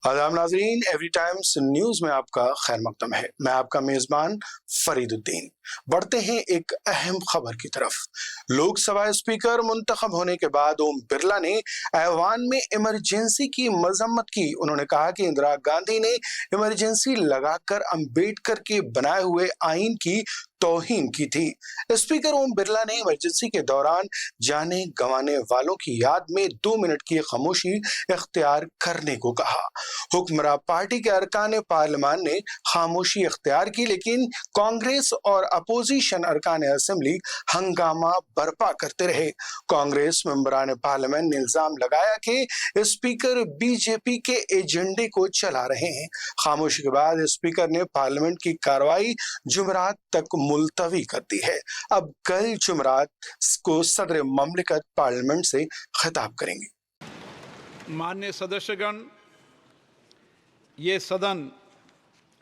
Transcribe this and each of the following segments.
आदाब नाजरीन, every times news में आपका खैर मकदम है। मैं आपका मेजबान फरीदुद्दीन। बढ़ते हैं एक अहम खबर की तरफ। लोकसभा स्पीकर मुंतखब होने के बाद ओम बिरला ने ऐवान में इमरजेंसी की मजम्मत की। उन्होंने कहा कि इंदिरा गांधी ने इमरजेंसी लगाकर अंबेडकर के बनाए हुए आइन की तौहीन की थी। स्पीकर ओम बिरला ने इमरजेंसी के दौरान जाने गंवाने वालों की याद में 2 मिनट की खामोशी इख्तियार करने को कहा। हुक्मरान पार्टी के अरकान पार्लियामान ने खामोशी इख्तियार की, लेकिन कांग्रेस और अपोजिशन अरकान असेंबली हंगामा बर्पा करते रहे। कांग्रेस मेंबरान पार्लियामेंट ने इल्जाम लगाया कि स्पीकर बीजेपी के एजेंडे को चला रहे हैं। खामोशी के बाद स्पीकर ने पार्लियामेंट की कार्रवाई जुमरात तक मुलतवी कर दी है। अब कल जुमरात को सदर ममलिकत पार्लियामेंट से खिताब करेंगे। माननीय सदस्यगण, ये सदन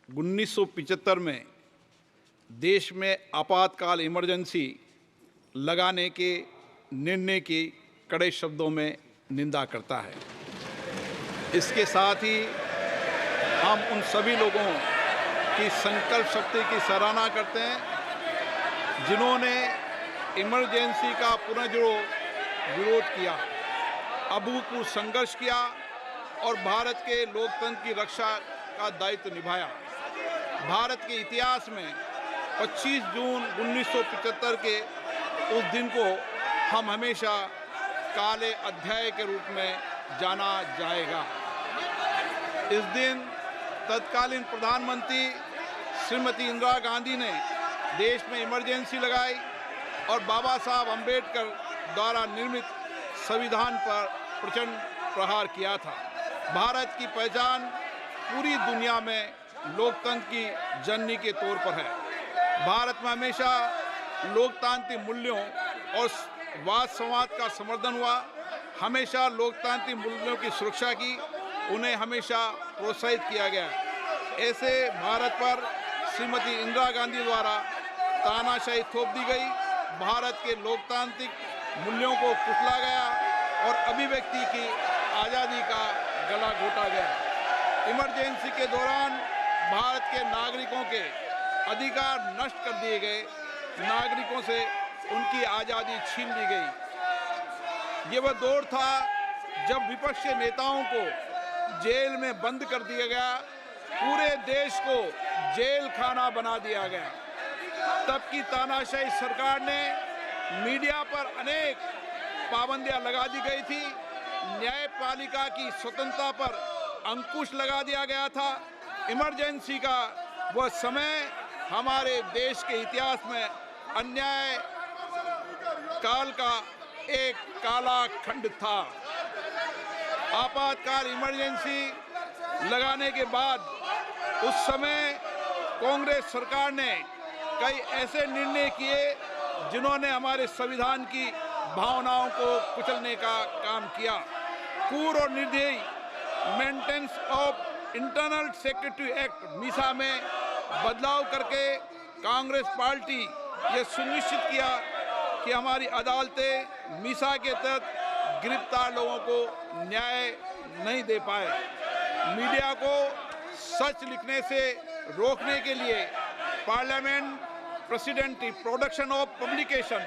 1975 में देश में आपातकाल इमरजेंसी लगाने के निर्णय की कड़े शब्दों में निंदा करता है। इसके साथ ही हम उन सभी लोगों की संकल्प शक्ति की सराहना करते हैं जिन्होंने इमरजेंसी का पुनर्जुड़ो विरोध किया, अभूतपूर्व संघर्ष किया और भारत के लोकतंत्र की रक्षा का दायित्व निभाया। भारत के इतिहास में 25 जून 1975 के उस दिन को हम हमेशा काले अध्याय के रूप में जाना जाएगा। इस दिन तत्कालीन प्रधानमंत्री श्रीमती इंदिरा गांधी ने देश में इमरजेंसी लगाई और बाबा साहब अम्बेडकर द्वारा निर्मित संविधान पर प्रचंड प्रहार किया था। भारत की पहचान पूरी दुनिया में लोकतंत्र की जननी के तौर पर है। भारत में हमेशा लोकतांत्रिक मूल्यों और वाद संवाद का समर्थन हुआ, हमेशा लोकतांत्रिक मूल्यों की सुरक्षा की, उन्हें हमेशा प्रोत्साहित किया गया। ऐसे भारत पर श्रीमती इंदिरा गांधी द्वारा तानाशाही थोप दी गई, भारत के लोकतांत्रिक मूल्यों को कुचला गया और अभिव्यक्ति की आज़ादी का गला घोटा गया। इमरजेंसी के दौरान भारत के नागरिकों के अधिकार नष्ट कर दिए गए, नागरिकों से उनकी आज़ादी छीन ली गई। ये वह दौर था जब विपक्ष के नेताओं को जेल में बंद कर दिया गया, पूरे देश को जेल खाना बना दिया गया। तब की तानाशाही सरकार ने मीडिया पर अनेक पाबंदियां लगा दी गई थी, न्यायपालिका की स्वतंत्रता पर अंकुश लगा दिया गया था। इमरजेंसी का वह समय हमारे देश के इतिहास में अन्याय काल का एक काला खंड था। आपातकाल इमरजेंसी लगाने के बाद उस समय कांग्रेस सरकार ने कई ऐसे निर्णय किए जिन्होंने हमारे संविधान की भावनाओं को कुचलने का काम किया। क्रूर और निर्दयी maintenance of internal secretary act Misa में बदलाव करके कांग्रेस पार्टी ये सुनिश्चित किया कि हमारी अदालतें मीसा के तहत गिरफ्तार लोगों को न्याय नहीं दे पाए। मीडिया को सच लिखने से रोकने के लिए parliament president production of publication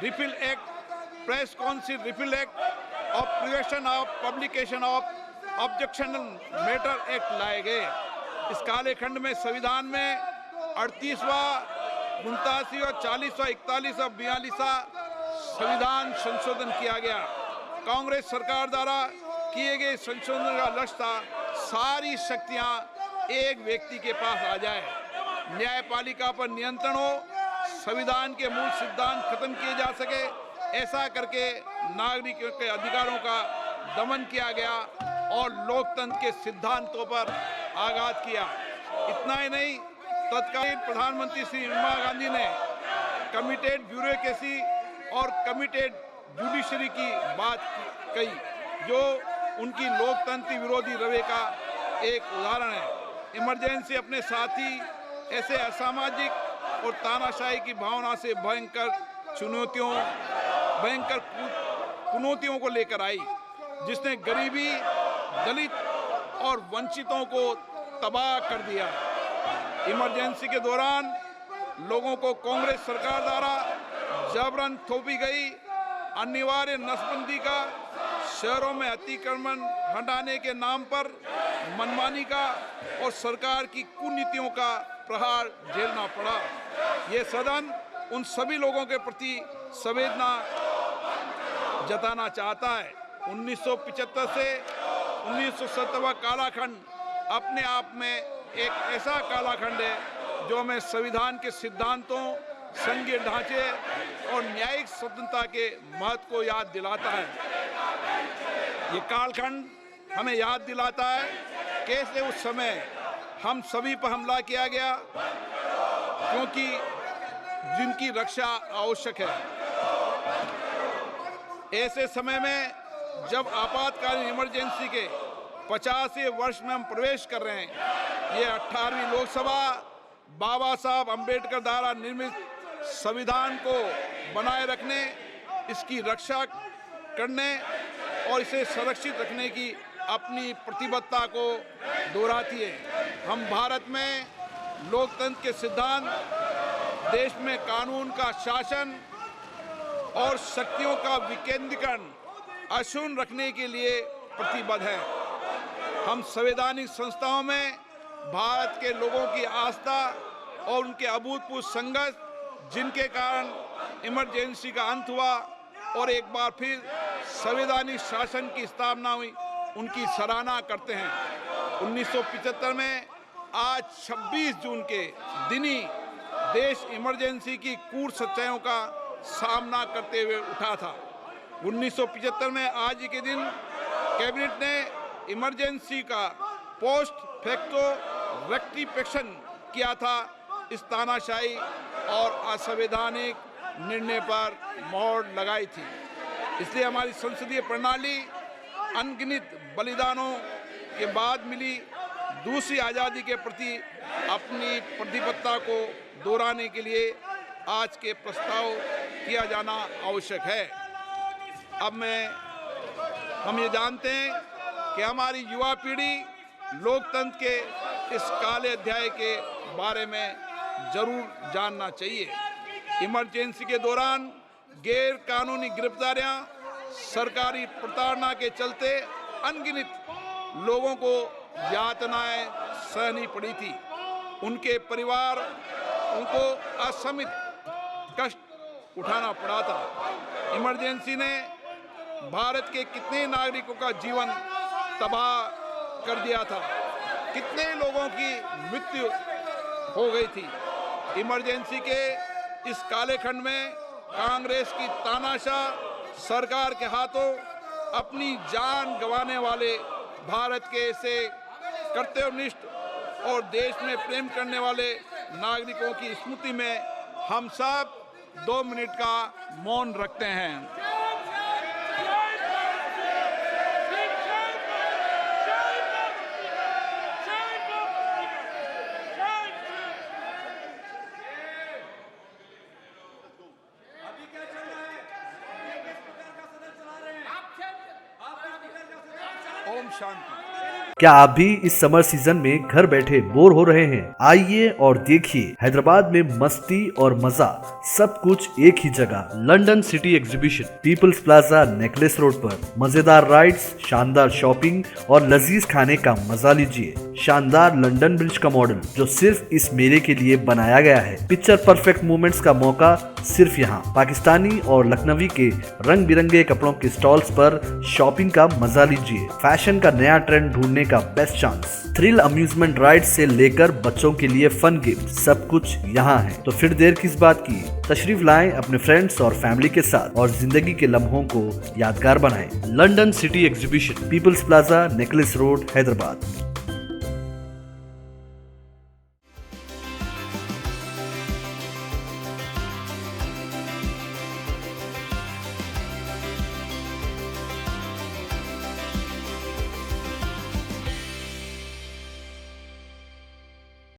refill act, press council refill act और prevention of publication of objectional matter act लाए गए। इस काले खंड में संविधान में 38वां, 89वां, 40वां, 41वां, 42वां संविधान संशोधन किया गया। कांग्रेस सरकार द्वारा किए गए संशोधन का लक्ष्य था सारी शक्तियां एक व्यक्ति के पास आ जाए, न्यायपालिका पर नियंत्रण हो, संविधान के मूल सिद्धांत खत्म किए जा सके। ऐसा करके नागरिकों के अधिकारों का दमन किया गया और लोकतंत्र के सिद्धांतों पर आघात किया। इतना ही नहीं, तत्कालीन प्रधानमंत्री श्री इंदिरा गांधी ने कमिटेड ब्यूरोक्रेसी और कमिटेड जुडिशरी की बात कही, जो उनकी लोकतंत्र विरोधी रवैये का एक उदाहरण है। इमरजेंसी अपने साथी ऐसे असामाजिक और तानाशाही की भावना से भयंकर चुनौतियों को लेकर आई, जिसने गरीबी, दलित और वंचितों को तबाह कर दिया। इमरजेंसी के दौरान लोगों को कांग्रेस सरकार द्वारा जबरन थोपी गई अनिवार्य नसबंदी का, शहरों में अतिक्रमण हटाने के नाम पर मनमानी का और सरकार की कुनीतियों का प्रहार झेलना पड़ा। ये सदन उन सभी लोगों के प्रति संवेदना जताना चाहता है। 1975 से 1970 कालाखंड अपने आप में एक ऐसा कालाखंड है जो हमें संविधान के सिद्धांतों, संघीय ढांचे और न्यायिक स्वतंत्रता के महत्व को याद दिलाता है। ये कालखंड हमें याद दिलाता है कैसे उस समय हम सभी पर हमला किया गया, क्योंकि जिनकी रक्षा आवश्यक है। ऐसे समय में जब आपातकालीन इमरजेंसी के 50वें वर्ष में हम प्रवेश कर रहे हैं, ये 18वीं लोकसभा बाबा साहब अम्बेडकर द्वारा निर्मित संविधान को बनाए रखने, इसकी रक्षा करने और इसे सुरक्षित रखने की अपनी प्रतिबद्धता को दोहराती है। हम भारत में लोकतंत्र के सिद्धांत, देश में कानून का शासन और शक्तियों का विकेंद्रीकरण अक्षुण्ण रखने के लिए प्रतिबद्ध हैं। हम संवैधानिक संस्थाओं में भारत के लोगों की आस्था और उनके अभूतपूर्व संघर्ष, जिनके कारण इमरजेंसी का अंत हुआ और एक बार फिर संवैधानिक शासन की स्थापना हुई, उनकी सराहना करते हैं। 1975 में आज 26 जून के दिन ही देश इमरजेंसी की कूट सच्चाइयों का सामना करते हुए उठा था। 1975 में आज ही के दिन कैबिनेट ने इमरजेंसी का पोस्ट फैक्टो रेक्टिफिकेशन किया था। इस तानाशाही और असंवैधानिक निर्णय पर मोहर लगाई थी। इसलिए हमारी संसदीय प्रणाली अनगिनत बलिदानों के बाद मिली दूसरी आज़ादी के प्रति अपनी प्रतिबद्धता को दोहराने के लिए आज के प्रस्ताव किया जाना आवश्यक है। अब हम ये जानते हैं कि हमारी युवा पीढ़ी लोकतंत्र के इस काले अध्याय के बारे में जरूर जानना चाहिए। इमरजेंसी के दौरान गैर कानूनी गिरफ्तारियां, सरकारी प्रताड़ना के चलते अनगिनत लोगों को यातनाएं सहनी पड़ी थी। उनके परिवार उनको असमित कष्ट उठाना पड़ा था। इमरजेंसी ने भारत के कितने नागरिकों का जीवन तबाह कर दिया था, कितने लोगों की मृत्यु हो गई थी। इमरजेंसी के इस काले खंड में कांग्रेस की तानाशाह सरकार के हाथों अपनी जान गंवाने वाले भारत के ऐसे कर्तव्यनिष्ठ और देश में प्रेम करने वाले नागरिकों की स्मृति में हम सब 2 मिनट का मौन रखते हैं। ओम शांति। क्या आप भी इस समर सीजन में घर बैठे बोर हो रहे हैं? आइए और देखिए हैदराबाद में मस्ती और मजा सब कुछ एक ही जगह। London city exhibition, people's plaza, necklace road पर मजेदार राइड्स, शानदार शॉपिंग और लजीज खाने का मजा लीजिए। शानदार लंदन ब्रिज का मॉडल जो सिर्फ इस मेले के लिए बनाया गया है। पिक्चर परफेक्ट मोमेंट्स का मौका सिर्फ यहाँ। पाकिस्तानी और लखनवी के रंग बिरंगे कपड़ों के स्टॉल्स पर शॉपिंग का मजा लीजिए। फैशन का नया ट्रेंड ढूंढने का best chance. Thrill amusement ride से लेकर बच्चों के लिए फन गिफ्ट, सब कुछ यहाँ है। तो फिर देर किस बात की, तशरीफ लाएं अपने फ्रेंड्स और फैमिली के साथ और जिंदगी के लम्हों को यादगार बनाएं। London city exhibition, people's plaza, necklace road, Hyderabad.